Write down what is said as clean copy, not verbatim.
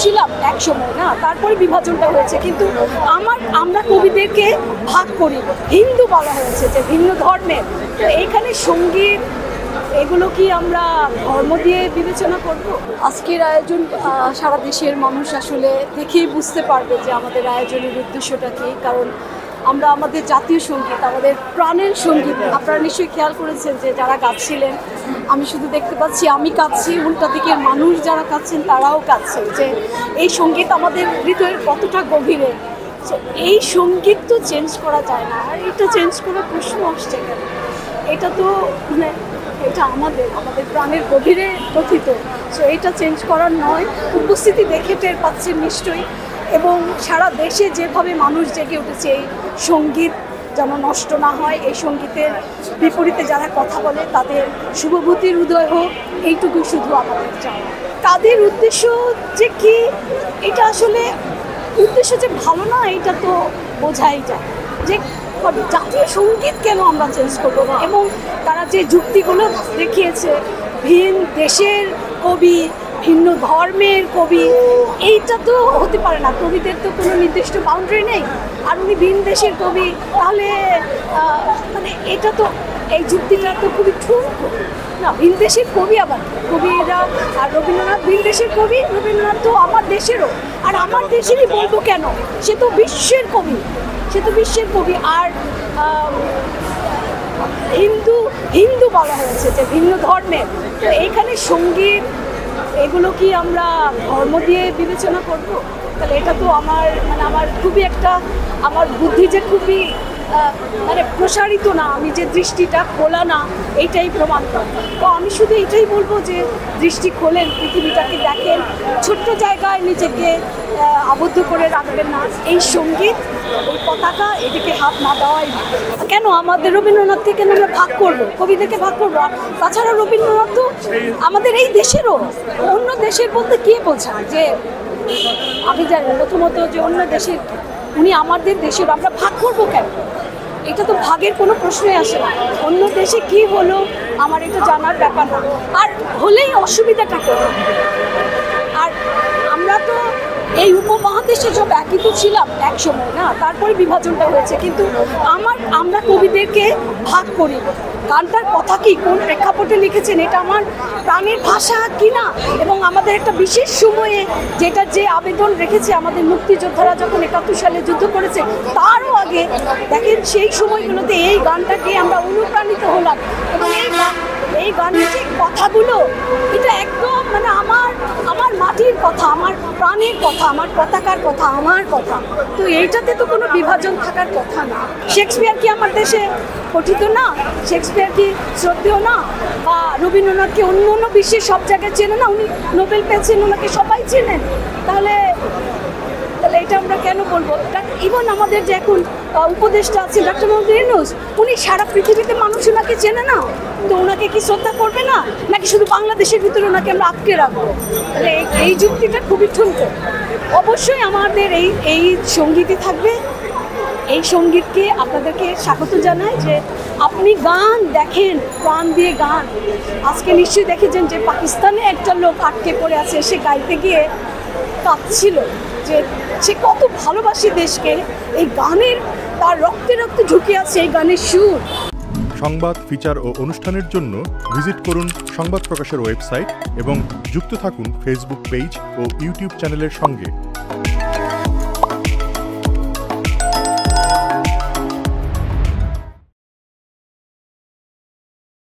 ছিলাম এক সময়, না তারপরে বিভাজনটা হয়েছে, কিন্তু আমরা কবিদেরকে ভাগ করি, হিন্দু বলা হয়েছে যে ভিন্ন ধর্মের। তো এইখানে সঙ্গীত এগুলো কি আমরা ধর্ম দিয়ে বিবেচনা করব? আজকের আয়োজন সারা দেশের মানুষ আসলে দেখেই বুঝতে পারবে যে আমাদের আয়োজনের উদ্দেশ্যটা কী। কারণ আমরা আমাদের জাতীয় সঙ্গীত, আমাদের প্রাণের সঙ্গীত, আপনারা নিশ্চয়ই খেয়াল করেছেন যে যারা গাচ্ছিলেন, আমি শুধু দেখতে পাচ্ছি আমি কাঁদছি, উল্টা দিকের মানুষ যারা কাঁদছেন তারাও কাঁদছেন, যে এই সঙ্গীত আমাদের হৃদয়ের কতটা গভীরে। এই সঙ্গীত তো চেঞ্জ করা যায় না, আর এটা চেঞ্জ করার প্রশ্ন আসছে কেন? এটা তো মানে এটা আমাদের প্রাণের গভীরে কথিত, সো এটা চেঞ্জ করার নয়। উপস্থিতি দেখে টের পাচ্ছেন নিশ্চয়ই, এবং সারা দেশে যেভাবে মানুষ জেগে উঠেছে এই সঙ্গীত যেন নষ্ট না হয়, এই সঙ্গীতের বিপরীতে যারা কথা বলে তাদের শুভবুদ্ধির উদয় হোক, এইটুকুই শুধু আমাদের চাই। তাদের উদ্দেশ্য যে কি, এটা আসলে উদ্দেশ্য যে ভালো না এটা তো বোঝাই যায়, যে জাতীয় সঙ্গীত কেন আমরা চেঞ্জ করবো না। এবং তারা যে যুক্তিগুলো দেখিয়েছে, ভিন দেশের কবি, ভিন্ন ধর্মের কবি, এইটা তো হতে পারে না। কবিদের তো কোনো নির্দিষ্ট বাউন্ডারি নেই, আর উনি ভিন দেশের কবি, তাহলে মানে এটা তো এই যুক্তিটা তো খুবই ঠুনকো না। ভিন দেশের কবি, আবার কবিরা, আর রবীন্দ্রনাথ ভিন দেশের কবি, রবীন্দ্রনাথ তো আমার দেশেরও, আর আমার দেশেরই বলবো কেন, সে তো বিশ্বের কবি, আর হিন্দু বলা হয়েছে যে ভিন্ন ধর্মের। তো এইখানে সঙ্গীত এগুলো কি আমরা ধর্ম দিয়ে বিবেচনা করব? তাহলে এটা তো আমার খুবই একটা, আমার বুদ্ধি যে খুবই মানে প্রসারিত না, আমি যে দৃষ্টিটা খোলা না, এইটাই প্রমাণ করে। তো আমি শুধু এটাই বলবো যে দৃষ্টি খোলেন, পৃথিবীটাকে দেখেন, ছোট্ট জায়গায় নিজেকে আবদ্ধ করে রাখবেন না। এই সঙ্গীত, এই পতাকা, এদিকে হাত না দেওয়াই কেন? আমাদের রবীন্দ্রনাথকে কেন আমরা ভাগ করবো, কবিদেরকে ভাগ করবো? তাছাড়া রবীন্দ্রনাথ তো আমাদের এই দেশেরও, অন্য দেশের বলতে কে বোঝায়? যে আমি জানি প্রথমত যে অন্য দেশের, উনি আমাদের দেশের, আমরা ভাগ করবো কেন? এটা তো ভাগের কোনো প্রশ্নই আসে না। অন্য দেশে কি হলো আমার এটা জানার ব্যাপার না, আর হলেই অসুবিধাটা করে। আর আমরা তো এই উপমহাদেশে সব একই তো ছিলাম এক সময়, না তারপরে বিভাজনটা হয়েছে, কিন্তু আমরা কবিদেরকে ভাগ করি। গানটার কথা কি, কোন প্রেক্ষাপটে লিখেছেন, এটা আমার প্রাণের ভাষা কিনা, এবং আমাদের একটা বিশেষ সময়ে যেটা যে আবেদন রেখেছে আমাদের মুক্তিযোদ্ধারা যখন ৭১ সালে যুদ্ধ করেছে, তারও আগে দেখেন সেই সময়গুলোতে এই গানটাকে আমরা অনুপ্রাণিত হলাম, এবং এই গানের যে কথাগুলো, এটা একদম মানে আমার মাটির কথা, আমার প্রাণের কথা, আমার পতাকার কথা, আমার কথা। তো এইটাতে তো কোনো বিভাজন থাকার কথা না। শেক্সপিয়ার কি আমার দেশে পঠিত না? শেক্সপিয়ার কি শ্রদ্ধেয় না? বা রবীন্দ্রনাথকে অন্য বিশ্বের সব জায়গায় চেনে না? উনি নোবেল পেয়েছেন, ওনাকে সবাই চেনেন। তাহলে এটা আমরা কেন বলবো? ইভেন আমাদের যে এখন উপদেষ্টা আছে ডক্টর মোহাম্মদ ইউনূস, উনি সারা পৃথিবীতে মানুষ ওনাকে চেনে না, তো ওনাকে কি শ্রদ্ধা করবে না? নাকি শুধু বাংলাদেশের ভিতরে ওনাকে আমরা আটকে রাখবো? তাহলে এই যুক্তিটা খুবই ঠুনকো। অবশ্যই আমাদের এই সঙ্গীতই থাকবে। এই সঙ্গীতকে আপনাদেরকে স্বাগত জানাই, যে আপনি গান দেখেন, প্রাণ দিয়ে গান। আজকে নিশ্চয়ই দেখেছেন যে পাকিস্তানে একটা লোক আটকে পড়ে আছে, সে গাইতে গিয়ে কাঁদছিল যে সে কত ভালোবাসে দেশকে। এই গানের তার রক্তে রক্তে ঢুকে আছে এই গানের সুর। সংবাদ, ফিচার ও অনুষ্ঠানের জন্য ভিজিট করুন সংবাদ প্রকাশের ওয়েবসাইট এবং যুক্ত থাকুন ফেসবুক পেজ ও ইউটিউব চ্যানেলের সঙ্গে।